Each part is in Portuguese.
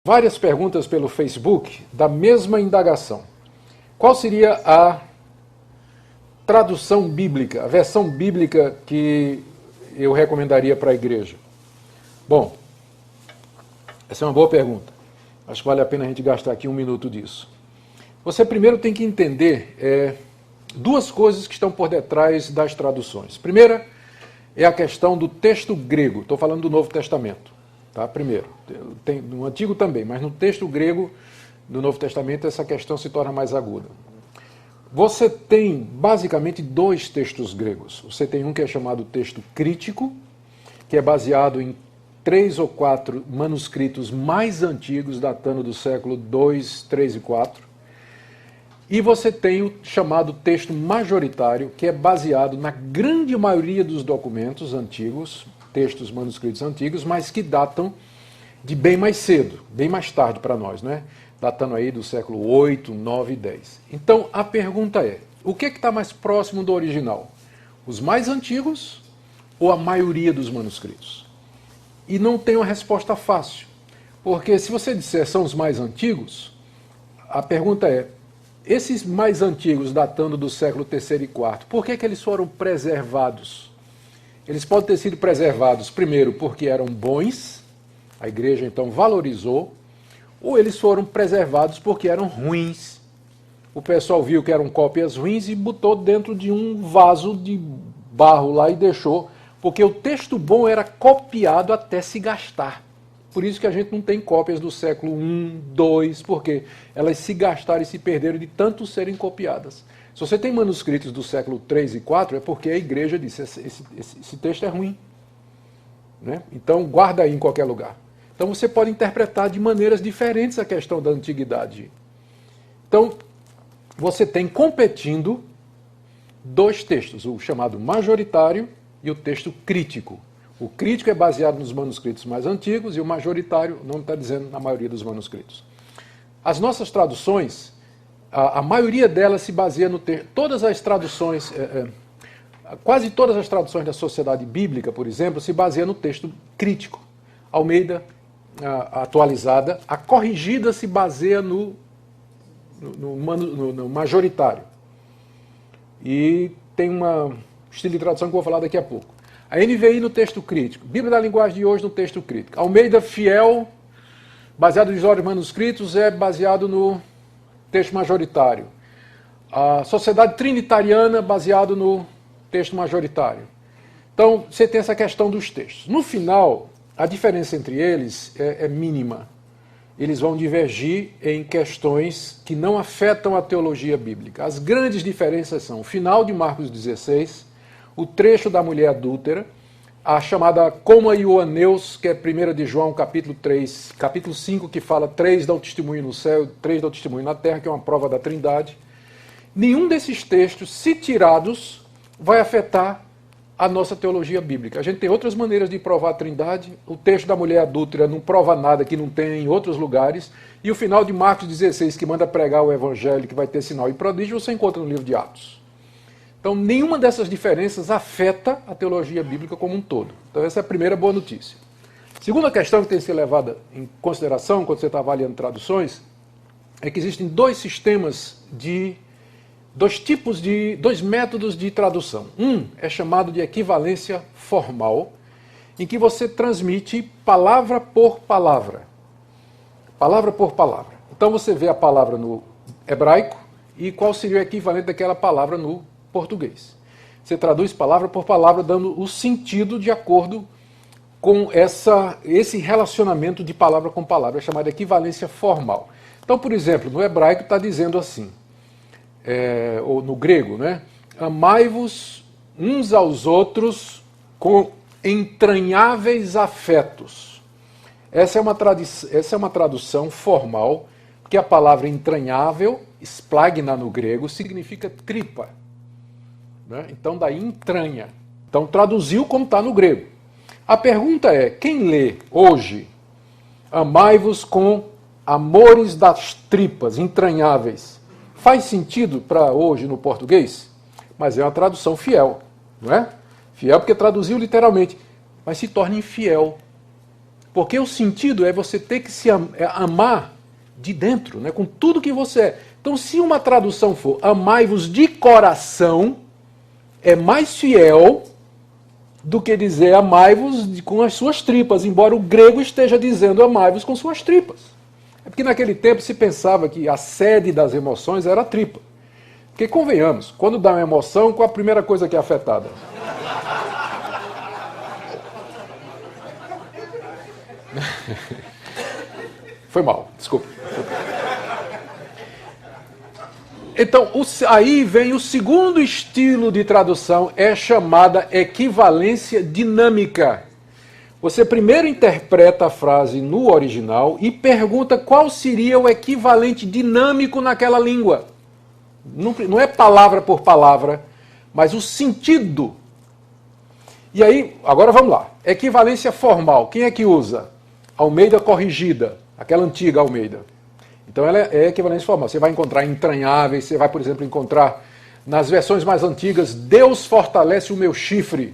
Várias perguntas pelo Facebook da mesma indagação. Qual seria a tradução bíblica, a versão bíblica que eu recomendaria para a igreja? Bom, essa é uma boa pergunta. Acho que vale a pena a gente gastar aqui um minuto disso. Você primeiro tem que entender duas coisas que estão por detrás das traduções. Primeira é a questão do texto grego. Estou falando do Novo Testamento. Tá? Primeiro, tem no Antigo também, mas no texto grego do Novo Testamento essa questão se torna mais aguda. Você tem basicamente dois textos gregos. Você tem um que é chamado texto crítico, que é baseado em 3 ou 4 manuscritos mais antigos, datando do século 2, 3 e 4. E você tem o chamado texto majoritário, que é baseado na grande maioria dos documentos antigos, textos manuscritos antigos, mas que datam de bem mais cedo, bem mais tarde para nós, né? Datando aí do século 8, 9 e 10. Então, a pergunta é, o que está mais próximo do original? Os mais antigos ou a maioria dos manuscritos? E não tem uma resposta fácil, porque se você disser são os mais antigos, a pergunta é, esses mais antigos, datando do século 3º e 4º, por que eles foram preservados? Eles podem ter sido preservados, primeiro, porque eram bons, a igreja então valorizou, ou eles foram preservados porque eram ruins. O pessoal viu que eram cópias ruins e botou dentro de um vaso de barro lá e deixou, porque o texto bom era copiado até se gastar. Por isso que a gente não tem cópias do século I, II, porque elas se gastaram e se perderam de tanto serem copiadas. Se você tem manuscritos do século III e IV, é porque a igreja disse, esse texto é ruim. Né? Então, guarda aí em qualquer lugar. Então, você pode interpretar de maneiras diferentes a questão da antiguidade. Então, você tem competindo dois textos, o chamado majoritário e o texto crítico. O crítico é baseado nos manuscritos mais antigos e o majoritário, não está dizendo na maioria dos manuscritos. As nossas traduções, a maioria delas se baseia no texto. Todas as traduções, quase todas as traduções da Sociedade Bíblica, por exemplo, se baseiam no texto crítico. Almeida, atualizada. A corrigida se baseia no majoritário. E tem um estilo de tradução que eu vou falar daqui a pouco. A NVI no texto crítico, Bíblia da Linguagem de Hoje no texto crítico. Almeida Fiel, baseado nos olhos manuscritos, é baseado no texto majoritário. A Sociedade Trinitariana, baseado no texto majoritário. Então, você tem essa questão dos textos. No final, a diferença entre eles é mínima. Eles vão divergir em questões que não afetam a teologia bíblica. As grandes diferenças são o final de Marcos 16, o trecho da mulher adúltera, a chamada Coma e o Aneus, que é 1 de João, capítulo 3, capítulo 5, que fala 3 dão testemunho no céu, 3 dão testemunho na terra, que é uma prova da Trindade. Nenhum desses textos, se tirados, vai afetar a nossa teologia bíblica. A gente tem outras maneiras de provar a Trindade, o texto da mulher adúltera não prova nada que não tem em outros lugares, e o final de Marcos 16, que manda pregar o evangelho, que vai ter sinal e prodígio, você encontra no livro de Atos. Então, nenhuma dessas diferenças afeta a teologia bíblica como um todo. Então, essa é a primeira boa notícia. Segunda questão que tem que ser levada em consideração quando você está avaliando traduções é que existem dois métodos de tradução. Um é chamado de equivalência formal, em que você transmite palavra por palavra. Palavra por palavra. Então, você vê a palavra no hebraico e qual seria o equivalente daquela palavra no português. Você traduz palavra por palavra, dando o sentido de acordo com esse relacionamento de palavra com palavra, é chamada equivalência formal. Então, por exemplo, no hebraico está dizendo assim, ou no grego, né? Amai-vos uns aos outros com entranháveis afetos. Essa é uma tradução formal, porque a palavra entranhável, splagna no grego, significa tripa. Né? Então, daí entranha. Então, traduziu como está no grego. A pergunta é, quem lê hoje, amai-vos com amores das tripas, entranháveis, faz sentido para hoje no português? Mas é uma tradução fiel, não é? Fiel porque traduziu literalmente, mas se torna infiel. Porque o sentido é você ter que se amar de dentro, né? Com tudo que você é. Então, se uma tradução for amai-vos de coração, é mais fiel do que dizer amai-vos com as suas tripas, embora o grego esteja dizendo amai-vos com suas tripas. É porque naquele tempo se pensava que a sede das emoções era a tripa. Porque, convenhamos, quando dá uma emoção, qual a primeira coisa que é afetada? Foi mal, desculpa. Então, aí vem o segundo estilo de tradução, é chamada equivalência dinâmica. Você primeiro interpreta a frase no original e pergunta qual seria o equivalente dinâmico naquela língua. Não é palavra por palavra, mas o sentido. E aí, agora vamos lá. Equivalência formal, quem é que usa? Almeida corrigida, aquela antiga Almeida. Então ela é equivalência formal. Você vai encontrar entranháveis, você vai, por exemplo, encontrar nas versões mais antigas, Deus fortalece o meu chifre.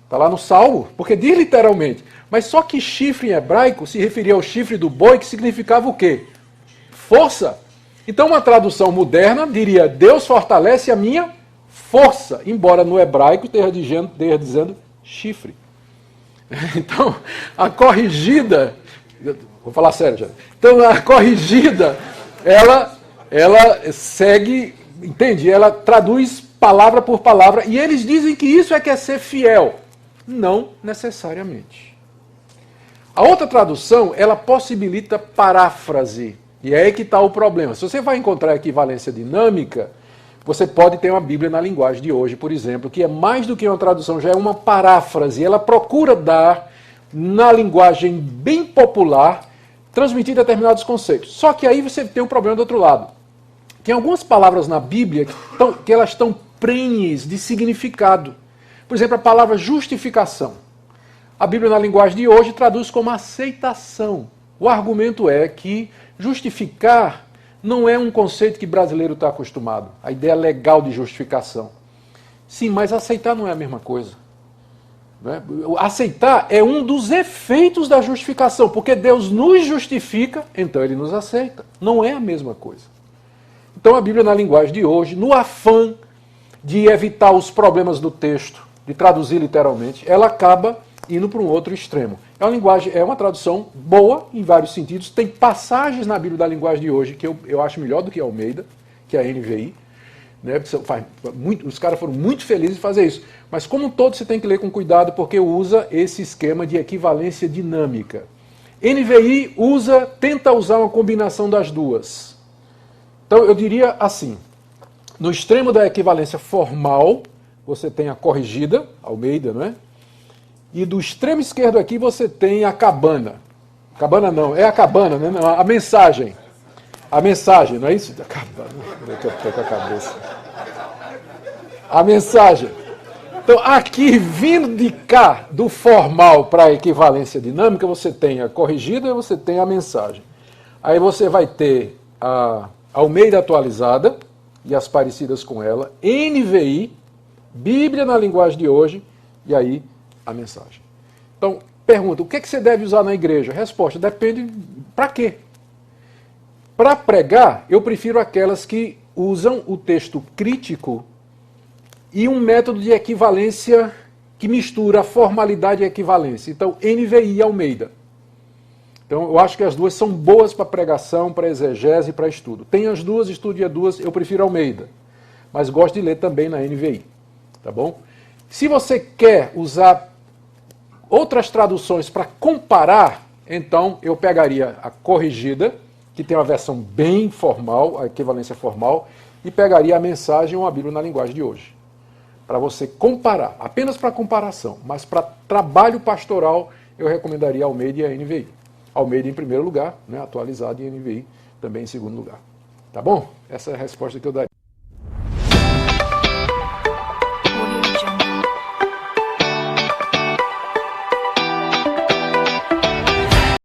Está lá no Salmo, porque diz literalmente. Mas só que chifre em hebraico se referia ao chifre do boi, que significava o quê? Força. Então uma tradução moderna diria, Deus fortalece a minha força, embora no hebraico esteja dizendo chifre. Então, a corrigida, vou falar sério já. Então, a corrigida, ela segue, entende? Ela traduz palavra por palavra, e eles dizem que isso é que é ser fiel. Não necessariamente. A outra tradução, ela possibilita paráfrase, e é aí que está o problema. Se você vai encontrar equivalência dinâmica, você pode ter uma Bíblia na linguagem de hoje, por exemplo, que é mais do que uma tradução, já é uma paráfrase. Ela procura dar, na linguagem bem popular, transmitir determinados conceitos. Só que aí você tem um problema do outro lado. Tem algumas palavras na Bíblia que elas estão prenhes de significado. Por exemplo, a palavra justificação. A Bíblia na linguagem de hoje traduz como aceitação. O argumento é que justificar não é um conceito que brasileiro está acostumado. A ideia legal de justificação. Sim, mas aceitar não é a mesma coisa. Né? Aceitar é um dos efeitos da justificação, porque Deus nos justifica, então Ele nos aceita. Não é a mesma coisa. Então a Bíblia na linguagem de hoje, no afã de evitar os problemas do texto, de traduzir literalmente, ela acaba indo para um outro extremo. É uma linguagem, é uma tradução boa em vários sentidos. Tem passagens na Bíblia da linguagem de hoje que eu acho melhor do que a Almeida, que é a NVI. Né? Os caras foram muito felizes em fazer isso. Mas como um todo você tem que ler com cuidado porque usa esse esquema de equivalência dinâmica. NVI tenta usar uma combinação das duas. Então eu diria assim, no extremo da equivalência formal, você tem a corrigida, Almeida, não é? E do extremo esquerdo aqui você tem a cabana. Cabana não, é a cabana, né? Não, a mensagem. A mensagem, não é isso? A cabana. Eu estou com a cabeça. A mensagem. Então, aqui, vindo de cá, do formal para a equivalência dinâmica, você tem a corrigida e você tem a mensagem. Aí você vai ter a Almeida atualizada e as parecidas com ela, NVI, Bíblia na linguagem de hoje, e aí a mensagem. Então, pergunta, o que você deve usar na igreja? Resposta, depende para quê? Para pregar, eu prefiro aquelas que usam o texto crítico e um método de equivalência que mistura a formalidade e a equivalência. Então, NVI e Almeida. Então, eu acho que as duas são boas para pregação, para exegese e para estudo. Tem as duas, estude as duas, eu prefiro Almeida. Mas gosto de ler também na NVI. Tá bom? Se você quer usar outras traduções para comparar, então eu pegaria a corrigida, que tem uma versão bem formal, a equivalência formal, e pegaria a mensagem ou a Bíblia na linguagem de hoje. Para você comparar, apenas para comparação, mas para trabalho pastoral, eu recomendaria Almeida e a NVI. Almeida em primeiro lugar, né, atualizado, e NVI também em segundo lugar. Tá bom? Essa é a resposta que eu daria.